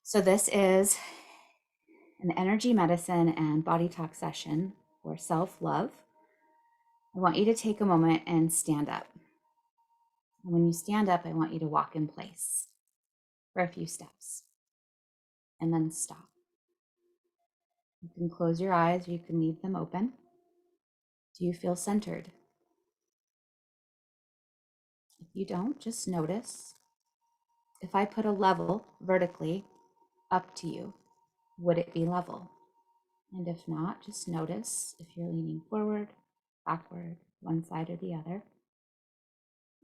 So this is an energy medicine and body talk session for self-love. I want you to take a moment and stand up. And when you stand up, I want you to walk in place for a few steps and then stop. You can close your eyes or you can leave them open. Do you feel centered? If you don't, just notice. If I put a level vertically up to you, would it be level? And if not, just notice if you're leaning forward, backward, one side or the other.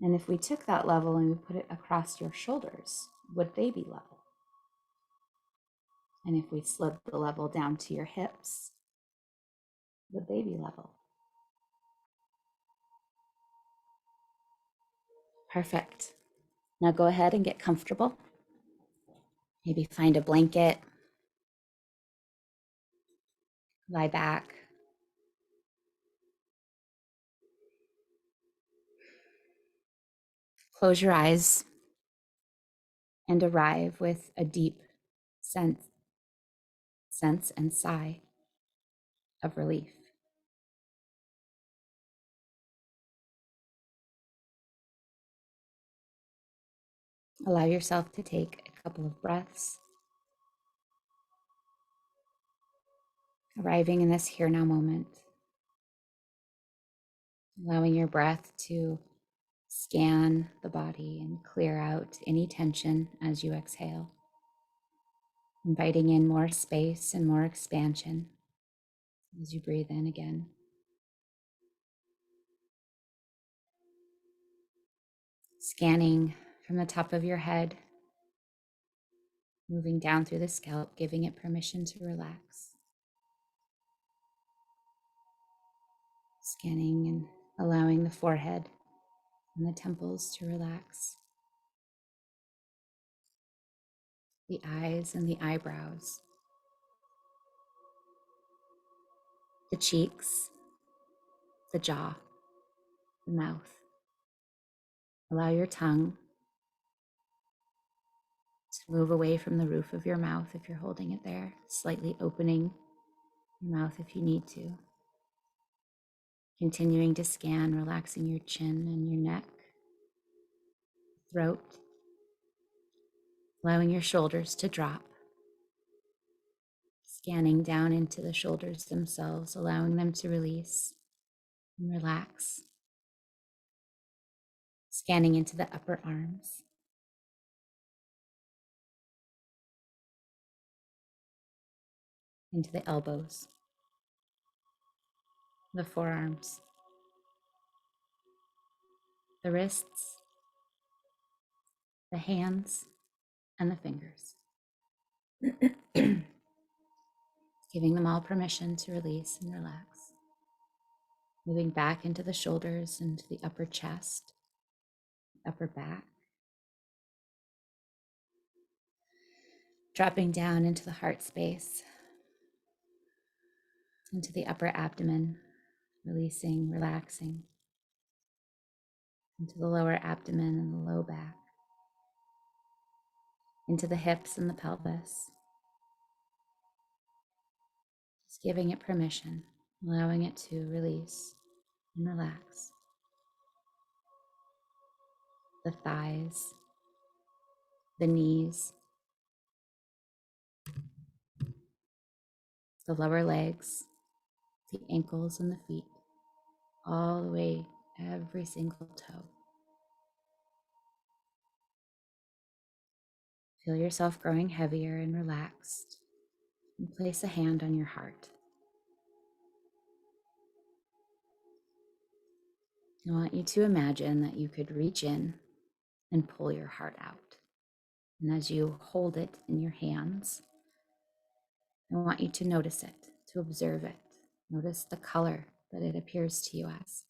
And if we took that level and we put it across your shoulders, would they be level? And if we slid the level down to your hips, would they be level? Perfect. Now go ahead and get comfortable. Maybe find a blanket, lie back. Close your eyes and arrive with a deep sense and sigh of relief. Allow yourself to take a couple of breaths, arriving in this here now moment, allowing your breath to scan the body and clear out any tension as you exhale, inviting in more space and more expansion as you breathe in again. Scanning from the top of your head, moving down through the scalp, giving it permission to relax. Scanning and allowing the forehead and the temples to relax. The eyes and the eyebrows. The cheeks, the jaw, the mouth. Allow your tongue to move away from the roof of your mouth if you're holding it there, slightly opening your mouth if you need to. Continuing to scan, relaxing your chin and your neck, throat, allowing your shoulders to drop. Scanning down into the shoulders themselves, allowing them to release and relax. Scanning into the upper arms. Into the elbows, the forearms, the wrists, the hands, and the fingers. Giving them all permission to release and relax. Moving back into the shoulders, into the upper chest, upper back. Dropping down into the heart space, into the upper abdomen, releasing, relaxing, into the lower abdomen and the low back, into the hips and the pelvis. Just giving it permission, allowing it to release and relax. The thighs, the knees, the lower legs, the ankles and the feet, all the way, every single toe. Feel yourself growing heavier and relaxed, and place a hand on your heart. I want you to imagine that you could reach in and pull your heart out. And as you hold it in your hands, I want you to notice it, to observe it. Notice the color that it appears to you as.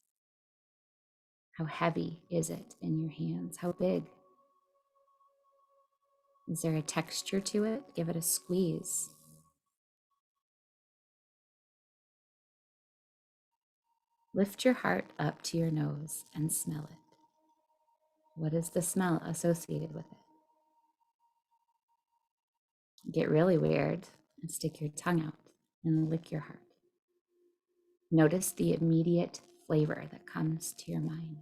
How heavy is it in your hands? How big? Is there a texture to it? Give it a squeeze. Lift your heart up to your nose and smell it. What is the smell associated with it? Get really weird and stick your tongue out and lick your heart. Notice the immediate flavor that comes to your mind.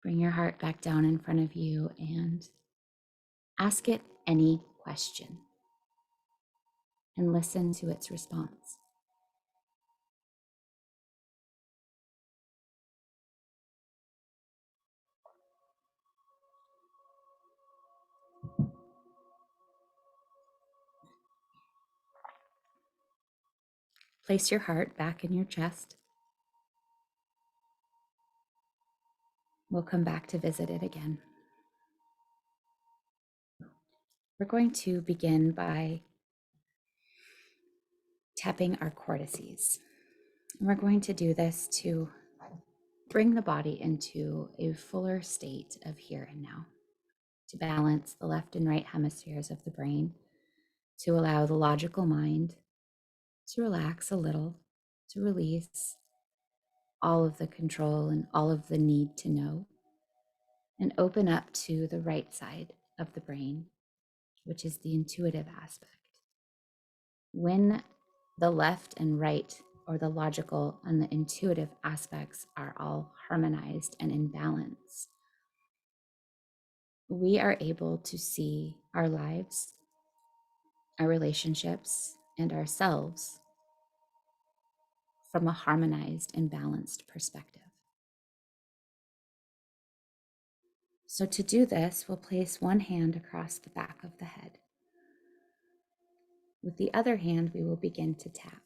Bring your heart back down in front of you and ask it any question and listen to its response. Place your heart back in your chest. We'll come back to visit it again. We're going to begin by tapping our cortices. And we're going to do this to bring the body into a fuller state of here and now, to balance the left and right hemispheres of the brain, to allow the logical mind to relax a little, to release all of the control and all of the need to know, and open up to the right side of the brain, which is the intuitive aspect. When the left and right, or the logical and the intuitive aspects, are all harmonized and in balance, we are able to see our lives, our relationships, and ourselves from a harmonized and balanced perspective. So to do this, we'll place one hand across the back of the head. With the other hand, we will begin to tap,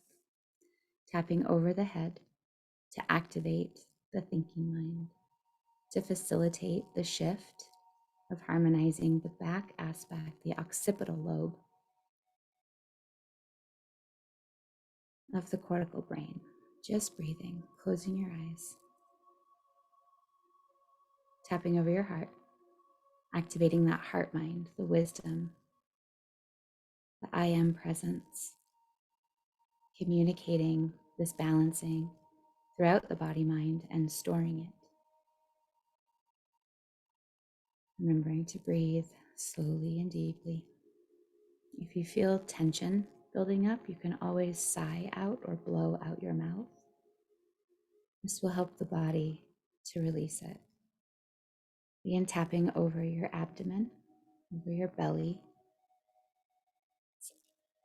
tapping over the head to activate the thinking mind, to facilitate the shift of harmonizing the back aspect, the occipital lobe of the cortical brain. Just breathing, closing your eyes, tapping over your heart, activating that heart mind, the wisdom, the I am presence, communicating this balancing throughout the body mind and storing it. Remembering to breathe slowly and deeply. If you feel tension building up, you can always sigh out or blow out your mouth. This will help the body to release it. Begin tapping over your abdomen, over your belly.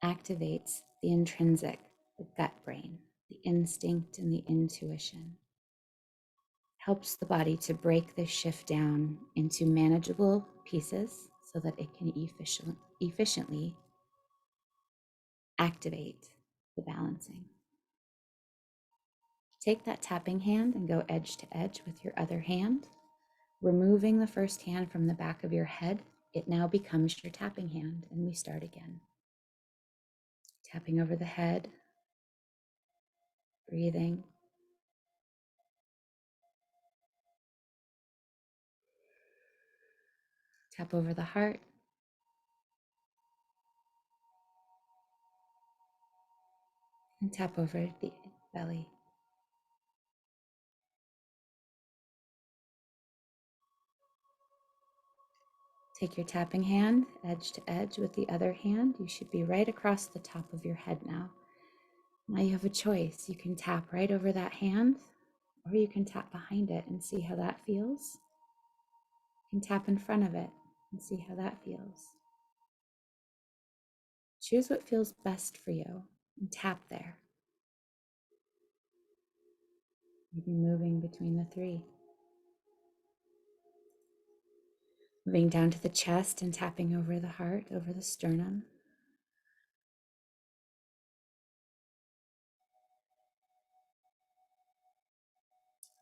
It activates the intrinsic, the gut brain, the instinct and the intuition. Helps the body to break this shift down into manageable pieces so that it can efficiently activate the balancing. Take that tapping hand and go edge to edge with your other hand. Removing the first hand from the back of your head, it now becomes your tapping hand, and we start again. Tapping over the head, breathing. Tap over the heart. And tap over the belly. Take your tapping hand, edge to edge with the other hand. You should be right across the top of your head now. Now you have a choice. You can tap right over that hand, or you can tap behind it and see how that feels. You can tap in front of it and see how that feels. Choose what feels best for you and tap there. Maybe moving between the three. Moving down to the chest and tapping over the heart, over the sternum.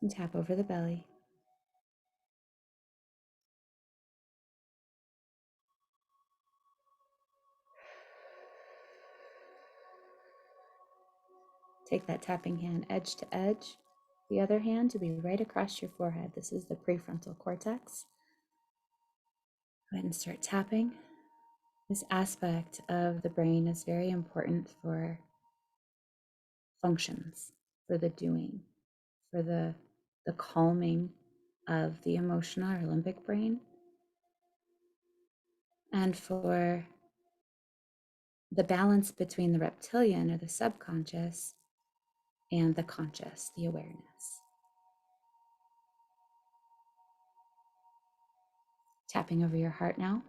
And tap over the belly. Take that tapping hand edge to edge. The other hand to be right across your forehead. This is the prefrontal cortex. Go ahead and start tapping. This aspect of the brain is very important for functions, for the doing, for the calming of the emotional or limbic brain, and for the balance between the reptilian or the subconscious and the conscious, the awareness. Tapping over your heart now.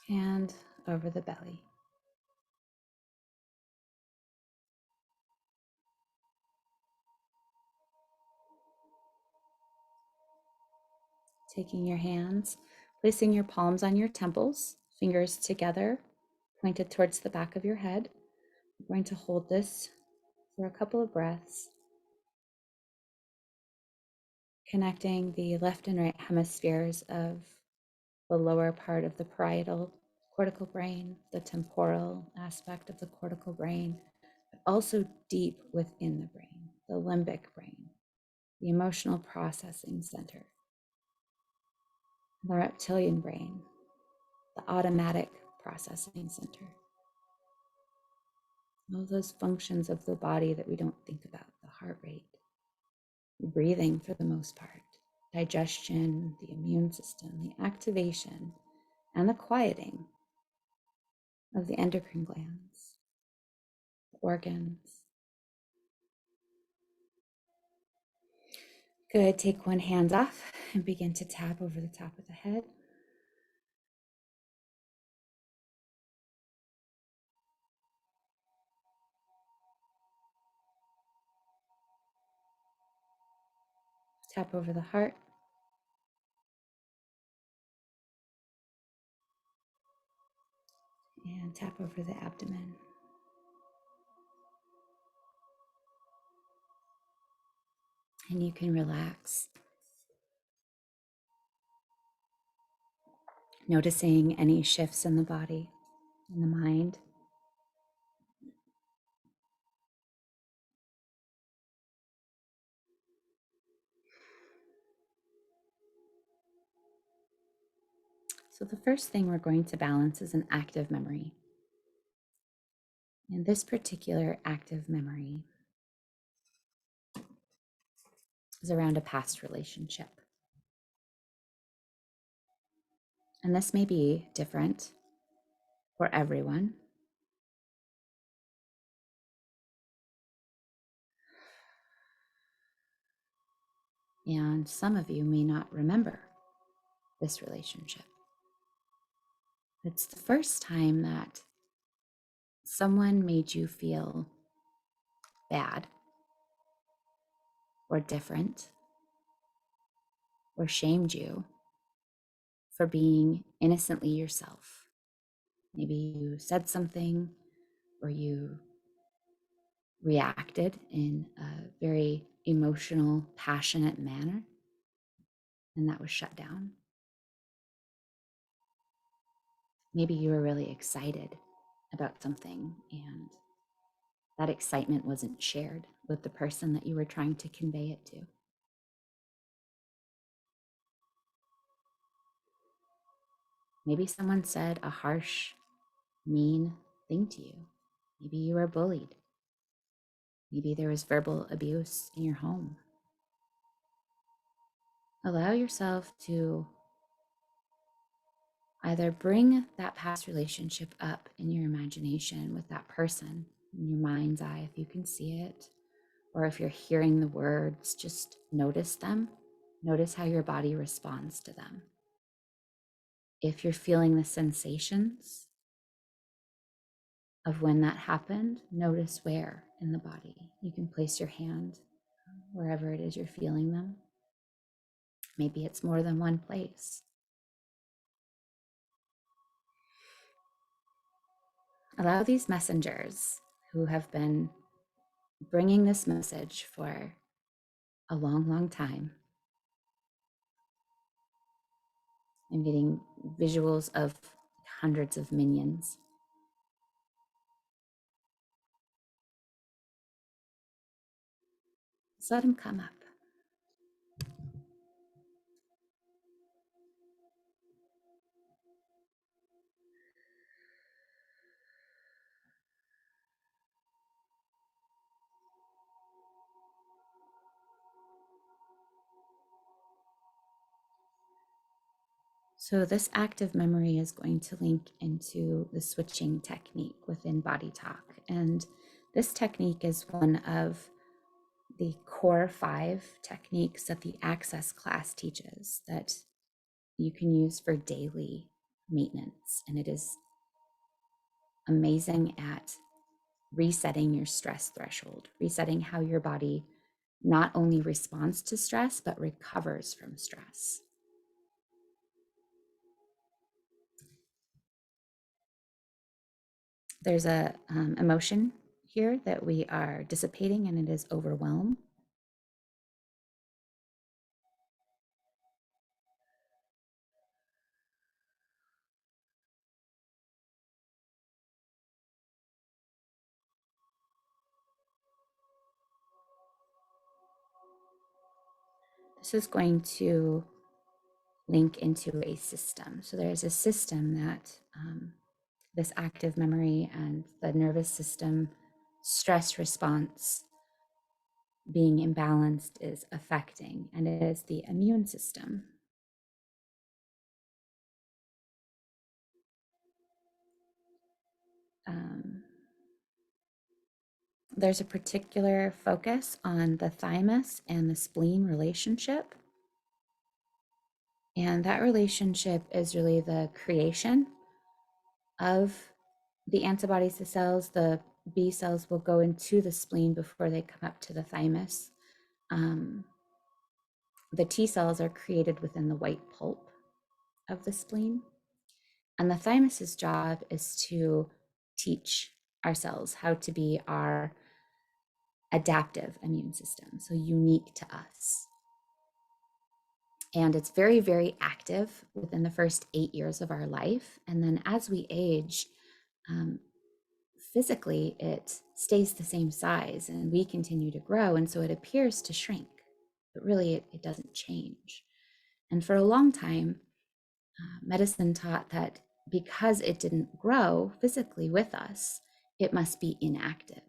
And over the belly. Taking your hands, placing your palms on your temples, fingers together, pointed towards the back of your head. We're going to hold this for a couple of breaths, connecting the left and right hemispheres of the lower part of the parietal cortical brain, the temporal aspect of the cortical brain, but also deep within the brain, the limbic brain, the emotional processing center, the reptilian brain, the automatic processing center. All those functions of the body that we don't think about, the heart rate, breathing for the most part, digestion, the immune system, the activation, and the quieting of the endocrine glands, the organs. Good. Take one hand off and begin to tap over the top of the head. Tap over the heart. And tap over the abdomen. And you can relax, noticing any shifts in the body, in the mind. So the first thing we're going to balance is an active memory. And this particular active memory is around a past relationship. And this may be different for everyone. And some of you may not remember this relationship. It's the first time that someone made you feel bad or different or shamed you for being innocently yourself. Maybe you said something or you reacted in a very emotional, passionate manner, and that was shut down. Maybe you were really excited about something and that excitement wasn't shared with the person that you were trying to convey it to. Maybe someone said a harsh, mean thing to you. Maybe you were bullied. Maybe there was verbal abuse in your home. Allow yourself to either bring that past relationship up in your imagination with that person, in your mind's eye, if you can see it, or if you're hearing the words, just notice them. Notice how your body responds to them. If you're feeling the sensations of when that happened, notice where in the body. You can place your hand wherever it is you're feeling them. Maybe it's more than one place. Allow these messengers who have been bringing this message for a long, long time. I'm getting visuals of hundreds of minions. Just let them come up. So this active memory is going to link into the switching technique within BodyTalk. And this technique is one of the core 5 techniques that the Access class teaches that you can use for daily maintenance. And it is amazing at resetting your stress threshold, resetting how your body not only responds to stress, but recovers from stress. There's a emotion here that we are dissipating, and it is overwhelm. This is going to link into a system. So there's a system that this active memory and the nervous system stress response being imbalanced is affecting, and it is the immune system. There's a particular focus on the thymus and the spleen relationship. And that relationship is really the creation of the antibodies to cells. The B cells will go into the spleen before they come up to the thymus. The T cells are created within the white pulp of the spleen. And the thymus's job is to teach our cells how to be our adaptive immune system, so unique to us. And it's very, very active within the first 8 years of our life. And then as we age, physically, it stays the same size and we continue to grow. And so it appears to shrink, but really it doesn't change. And for a long time, medicine taught that because it didn't grow physically with us, it must be inactive.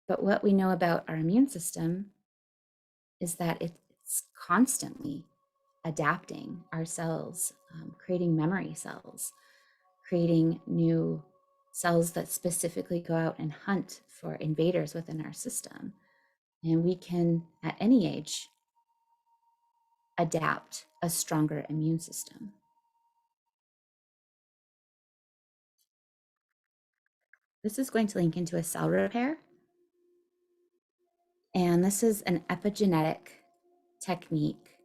But what we know about our immune system is that it's constantly adapting our cells, creating memory cells, creating new cells that specifically go out and hunt for invaders within our system. And we can, at any age, adapt a stronger immune system. This is going to link into a cell repair. And this is an epigenetic technique.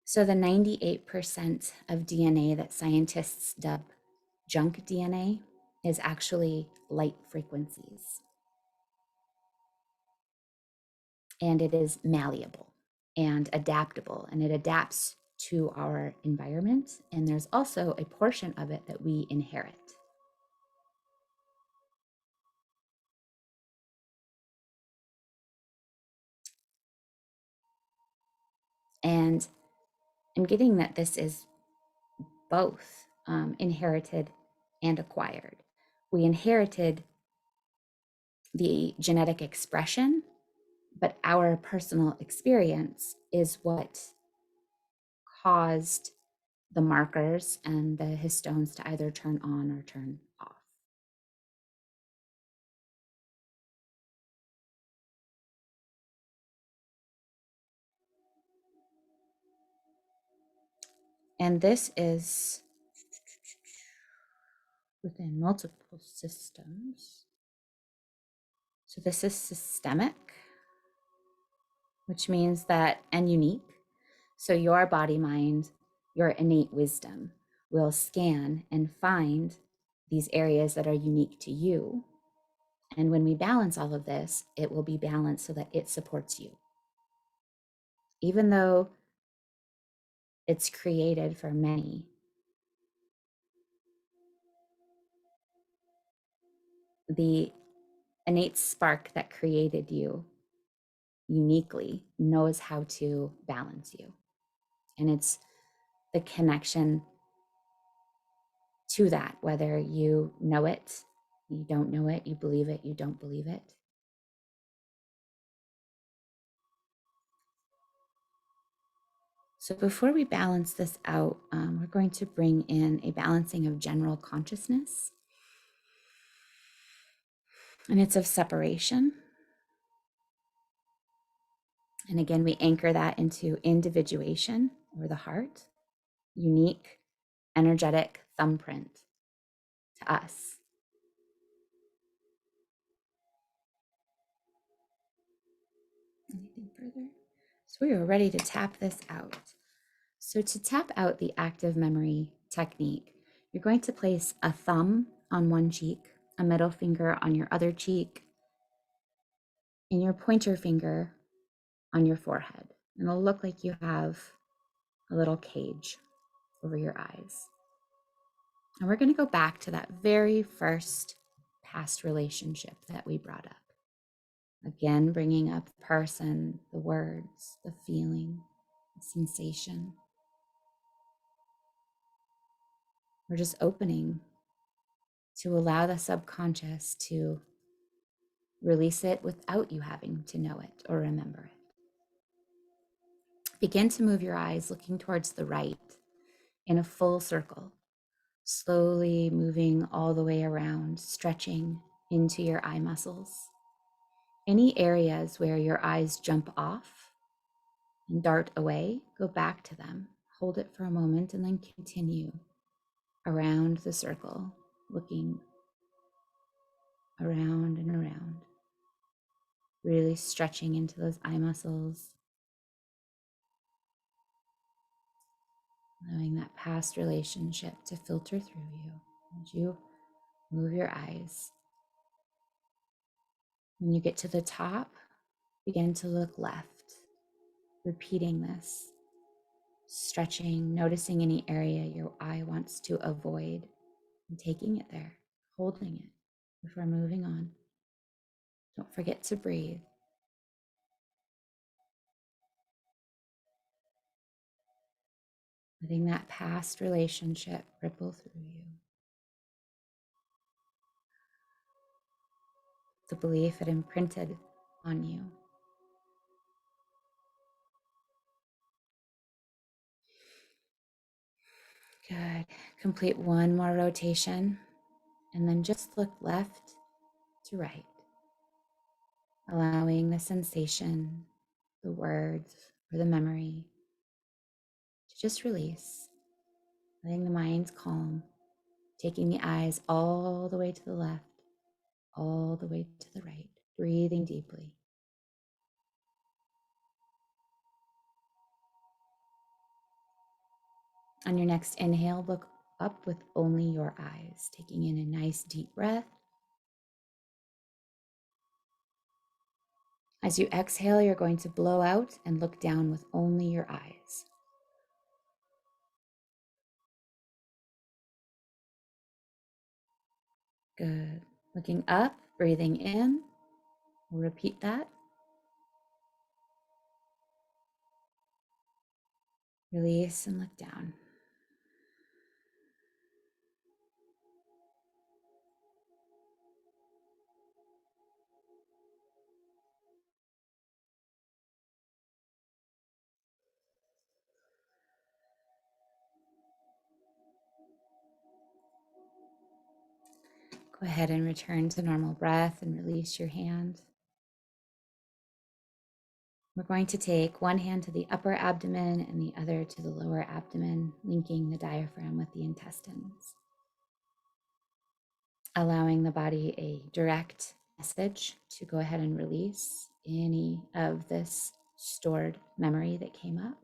So the 98% of DNA that scientists dub junk DNA is actually light frequencies. And it is malleable and adaptable, and it adapts to our environment. And there's also a portion of it that we inherit. And I'm getting that this is both inherited and acquired. We inherited the genetic expression, but our personal experience is what caused the markers and the histones to either turn on or turn off. And this is within multiple systems. So this is systemic, which means that, and unique. So your body mind, your innate wisdom will scan and find these areas that are unique to you. And when we balance all of this, it will be balanced so that it supports you. Even though it's created for many, the innate spark that created you uniquely knows how to balance you. And it's the connection to that, whether you know it, you don't know it, you believe it, you don't believe it. So before we balance this out, we're going to bring in a balancing of general consciousness. And it's of separation. And again, we anchor that into individuation or the heart, unique, energetic thumbprint to us. Anything further? So we are ready to tap this out. So to tap out the active memory technique, you're going to place a thumb on one cheek, a middle finger on your other cheek, and your pointer finger on your forehead. And it'll look like you have a little cage over your eyes. And we're going to go back to that very first past relationship that we brought up. Again, bringing up the person, the words, the feeling, the sensation. We're just opening to allow the subconscious to release it without you having to know it or remember it. Begin to move your eyes looking towards the right in a full circle, slowly moving all the way around, stretching into your eye muscles. Any areas where your eyes jump off and dart away, go back to them, hold it for a moment, and then continue around the circle, looking around and around, really stretching into those eye muscles, allowing that past relationship to filter through you as you move your eyes. When you get to the top, begin to look left, repeating this, stretching, noticing any area your eye wants to avoid, and taking it there, holding it before moving on. Don't forget to breathe. Letting that past relationship ripple through you. The belief it imprinted on you. Good. Complete one more rotation and then just look left to right, allowing the sensation, the words, or the memory to just release, letting the mind calm, taking the eyes all the way to the left, all the way to the right, breathing deeply. On your next inhale, look up with only your eyes, taking in a nice deep breath. As you exhale, you're going to blow out and look down with only your eyes. Good. Looking up, breathing in. We'll repeat that. Release and look down. Go ahead and return to normal breath and release your hand. We're going to take one hand to the upper abdomen and the other to the lower abdomen, linking the diaphragm with the intestines, allowing the body a direct message to go ahead and release any of this stored memory that came up.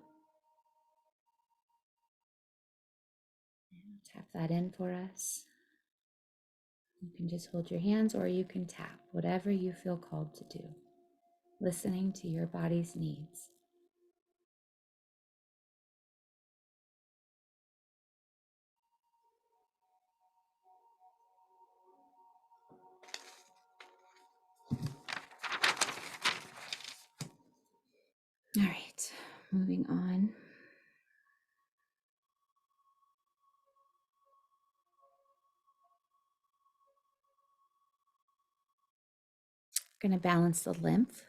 Tap that in for us. You can just hold your hands or you can tap, whatever you feel called to do, listening to your body's needs. All right, moving on. We're going to balance the lymph.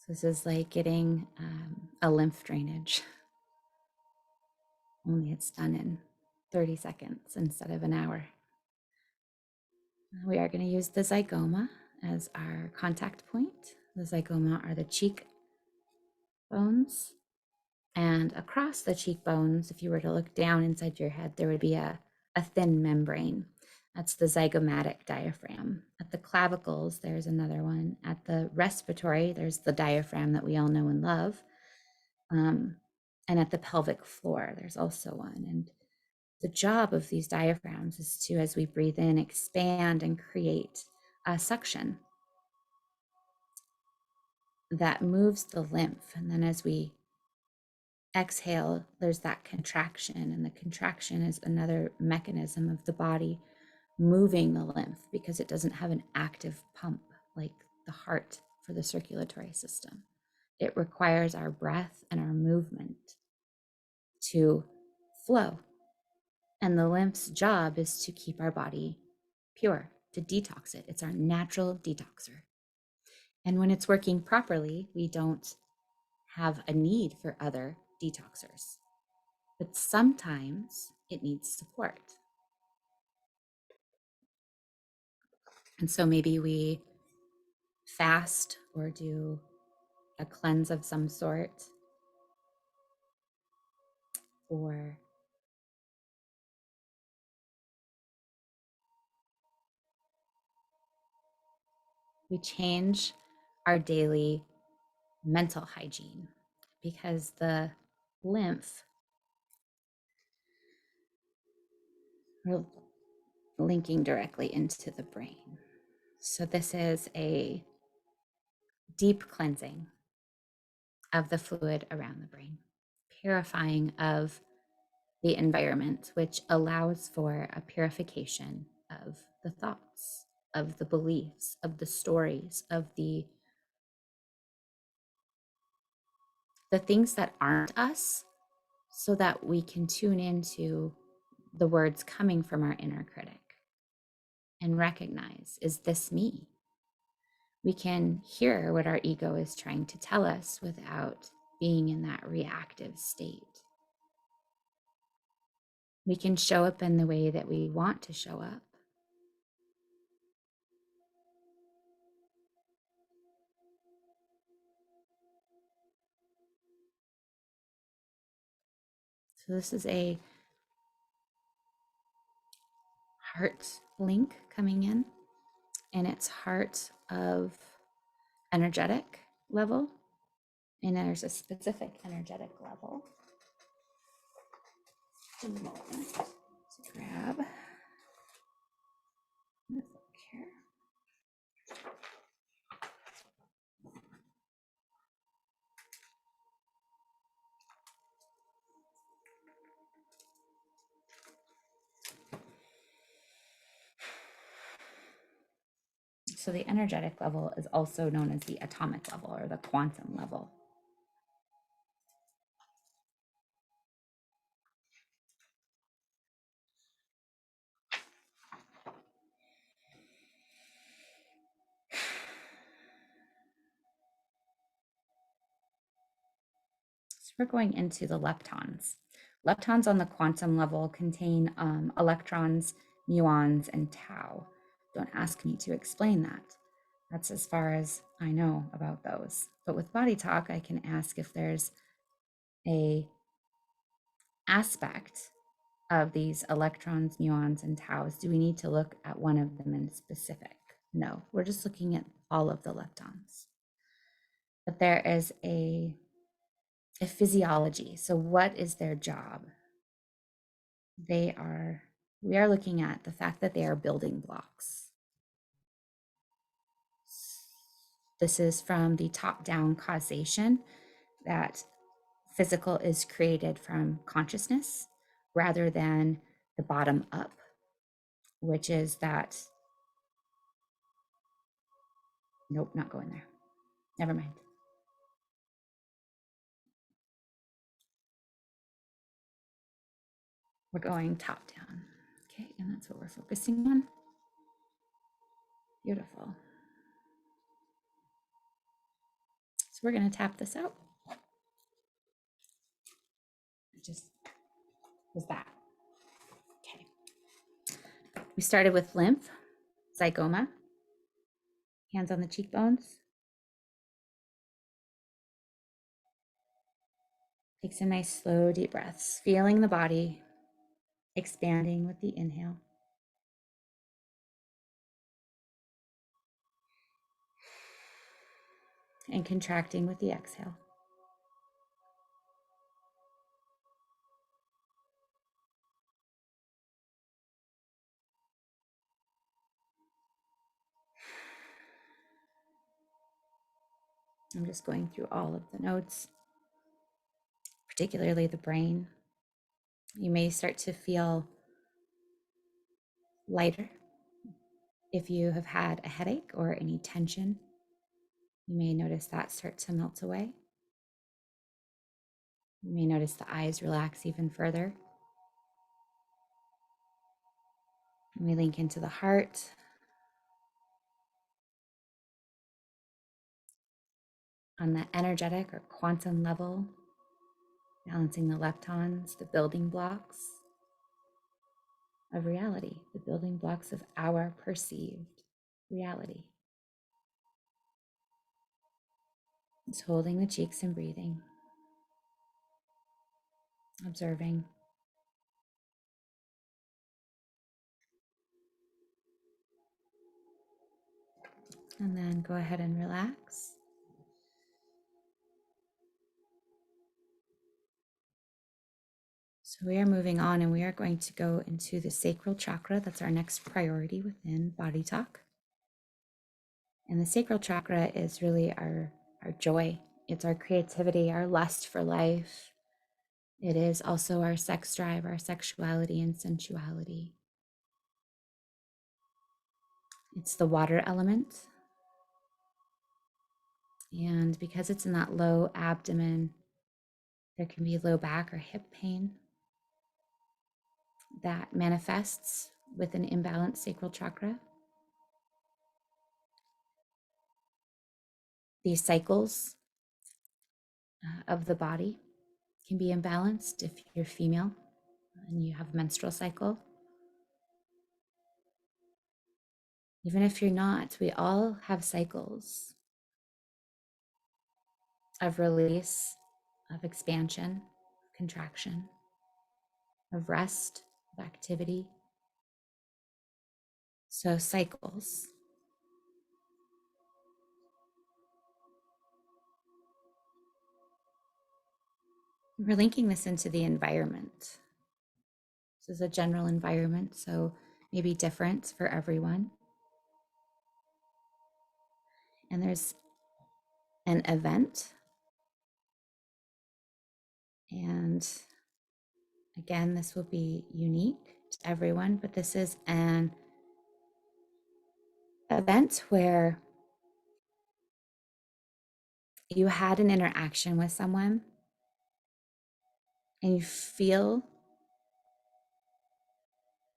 So this is like getting a lymph drainage, only it's done in 30 seconds instead of an hour. We are going to use the zygoma as our contact point. The zygoma are the cheek bones. And across the cheekbones, if you were to look down inside your head, there would be a thin membrane. That's the zygomatic diaphragm. At the clavicles, there's another one. At the respiratory, there's the diaphragm that we all know and love. And at the pelvic floor, there's also one. And the job of these diaphragms is to, as we breathe in, expand and create a suction that moves the lymph. And then as we exhale, there's that contraction, and the contraction is another mechanism of the body moving the lymph because it doesn't have an active pump like the heart for the circulatory system. It requires our breath and our movement to flow. And the lymph's job is to keep our body pure, to detox it. It's our natural detoxer. And when it's working properly, we don't have a need for other detoxers. But sometimes it needs support. And so maybe we fast or do a cleanse of some sort, or we change our daily mental hygiene, because the lymph, we're linking directly into the brain. So this is a deep cleansing of the fluid around the brain, purifying of the environment, which allows for a purification of the thoughts, of the beliefs, of the stories, of the things that aren't us, so that we can tune into the words coming from our inner critic and recognize, is this me? We can hear what our ego is trying to tell us without being in that reactive state. We can show up in the way that we want to show up. So this is a heart link coming in, and it's heart of energetic level. And there's a specific energetic level. A moment to grab. Let's look here. So the energetic level is also known as the atomic level or the quantum level. So we're going into the leptons. Leptons on the quantum level contain electrons, muons, and tau. Don't ask me to explain that. That's as far as I know about those. But with BodyTalk, I can ask if there's a aspect of these electrons, muons, and taus. Do we need to look at one of them in specific? No, we're just looking at all of the leptons. But there is a physiology. So what is their job? We are looking at the fact that they are building blocks. This is from the top-down causation, that physical is created from consciousness rather than the bottom up, which is that, nope, not going there. Never mind. We're going top down. Okay, and that's what we're focusing on. Beautiful. So we're going to tap this out. It just was that. Okay. We started with lymph, zygoma, hands on the cheekbones. Take some nice, slow, deep breaths, feeling the body expanding with the inhale. And contracting with the exhale. I'm just going through all of the notes, particularly the brain. You may start to feel lighter if you have had a headache or any tension. You may notice that start to melt away. You may notice the eyes relax even further. And we link into the heart. On the energetic or quantum level, balancing the leptons, the building blocks of reality, the building blocks of our perceived reality. Just holding the cheeks and breathing, observing. And then go ahead and relax. So we are moving on, and we are going to go into the sacral chakra. That's our next priority within BodyTalk. And the sacral chakra is really our joy. It's our creativity, our lust for life. It is also our sex drive, our sexuality and sensuality. It's the water element. And because it's in that low abdomen, there can be low back or hip pain that manifests with an imbalanced sacral chakra. These cycles of the body can be imbalanced if you're female and you have a menstrual cycle. Even if you're not, we all have cycles of release, of expansion, contraction, of rest, of activity. So cycles. We're linking this into the environment. This is a general environment, so maybe different for everyone. And there's an event. And again, this will be unique to everyone, but this is an event where you had an interaction with someone and you feel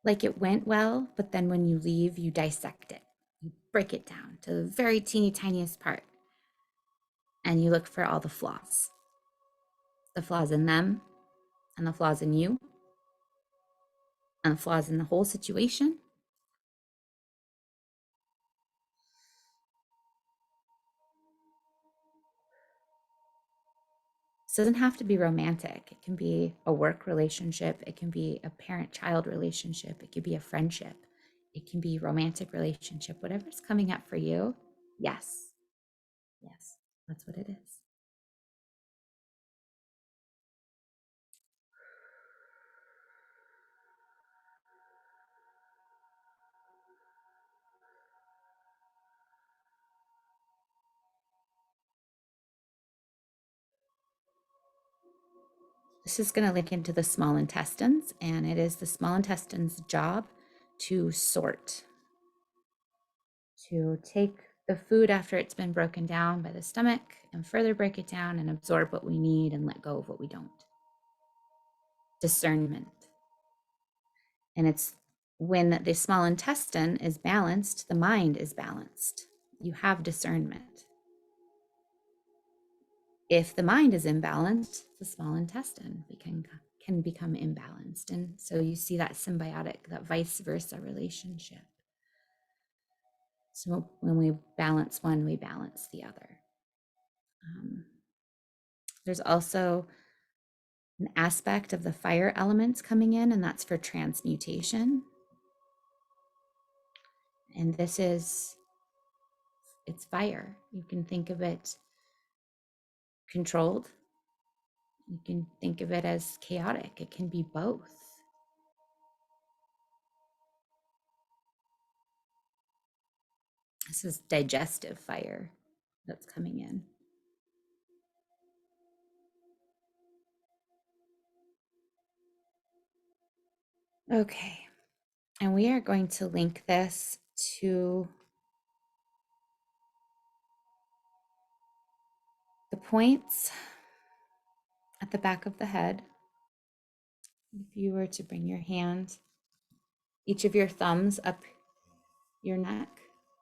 like it went well, but then when you leave, you dissect it. You break it down to the very teeny tiniest part and you look for all the flaws in them and the flaws in you and the flaws in the whole situation. This doesn't have to be romantic. It can be a work relationship. It can be a parent-child relationship. It could be a friendship. It can be romantic relationship. Whatever's coming up for you, yes, that's what it is. This is going to link into the small intestines, and it is the small intestines' job to sort, to take the food after it's been broken down by the stomach and further break it down and absorb what we need and let go of what we don't. Discernment. And it's when the small intestine is balanced, the mind is balanced. You have discernment. If the mind is imbalanced, the small intestine can become imbalanced. And so you see that symbiotic, that vice versa relationship. So when we balance one, we balance the other. There's also an aspect of the fire elements coming in, and that's for transmutation. And this is, it's fire. You can think of it controlled. You can think of it as chaotic. It can be both. This is digestive fire that's coming in. Okay. And we are going to link this to the points at the back of the head. If you were to bring your hand, each of your thumbs up your neck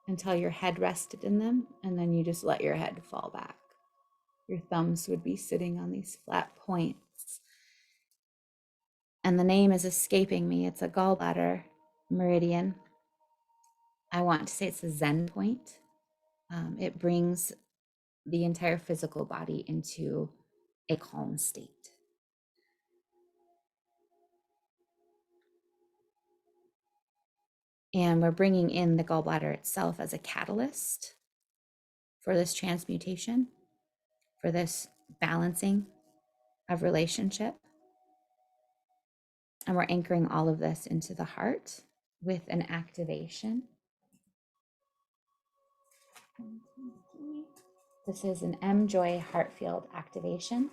until your head rested in them, and then you just let your head fall back. Your thumbs would be sitting on these flat points. And the name is escaping me. It's a gallbladder meridian. I want to say it's a Zen point. It brings the entire physical body into a calm state. And we're bringing in the gallbladder itself as a catalyst for this transmutation, for this balancing of relationship. And we're anchoring all of this into the heart with an activation. This is an M Joy heart field activation.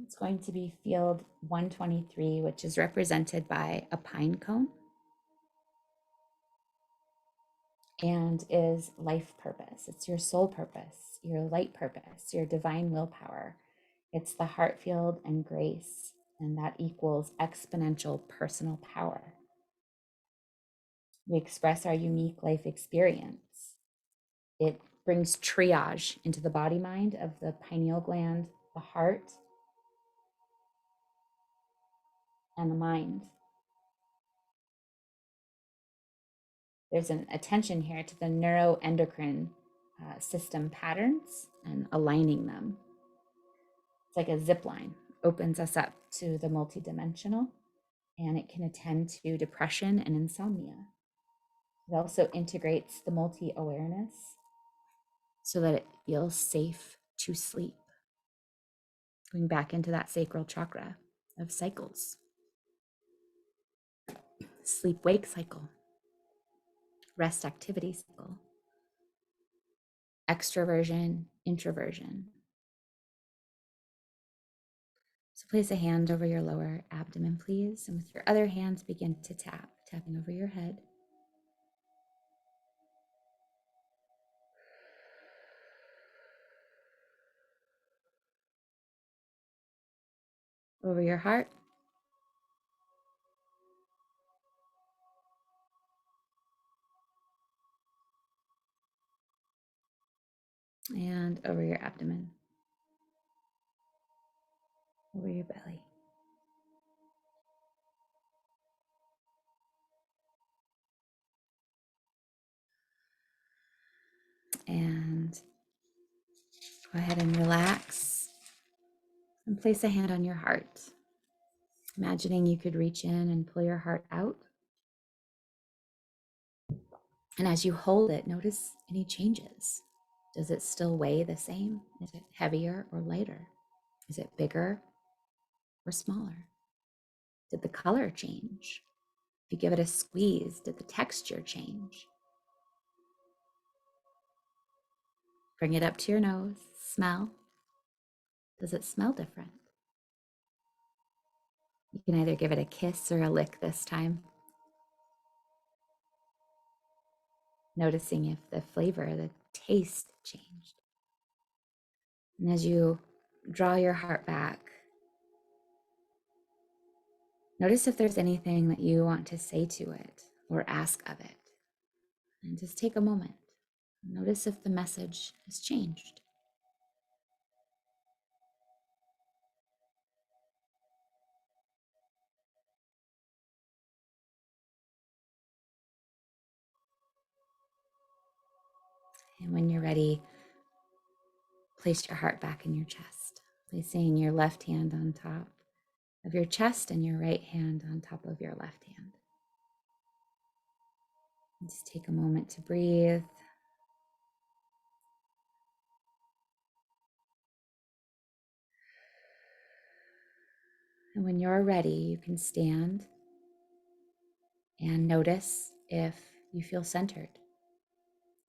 It's going to be field 123, which is represented by a pine cone and is life purpose. It's your soul purpose, your light purpose, your divine willpower. It's the heart field and grace, and that equals exponential personal power. We express our unique life experience. It brings triage into the body mind of the pineal gland, the heart, and the mind. There's an attention here to the neuroendocrine system patterns and aligning them. It's like a zip line, opens us up to the multidimensional, and it can attend to depression and insomnia. It also integrates the multi-awareness so that it feels safe to sleep. Going back into that sacral chakra of cycles. Sleep-wake cycle, rest activity cycle, extroversion, introversion. So place a hand over your lower abdomen, please. And with your other hand, begin to tap, tapping over your head. Over your heart. And over your abdomen. Over your belly. And go ahead and relax. And place a hand on your heart. Imagining you could reach in and pull your heart out. And as you hold it, notice any changes. Does it still weigh the same? Is it heavier or lighter? Is it bigger or smaller? Did the color change? If you give it a squeeze, did the texture change? Bring it up to your nose. Smell. Does it smell different? You can either give it a kiss or a lick this time. Noticing if the flavor, the taste changed. And as you draw your heart back, notice if there's anything that you want to say to it or ask of it. And just take a moment. Notice if the message has changed. And when you're ready, place your heart back in your chest, placing your left hand on top of your chest and your right hand on top of your left hand. Just take a moment to breathe. And when you're ready, you can stand and notice if you feel centered,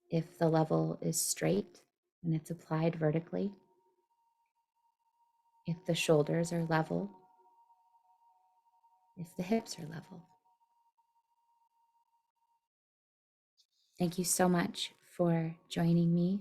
if the level is straight and it's applied vertically, if the shoulders are level, if the hips are level. Thank you so much for joining me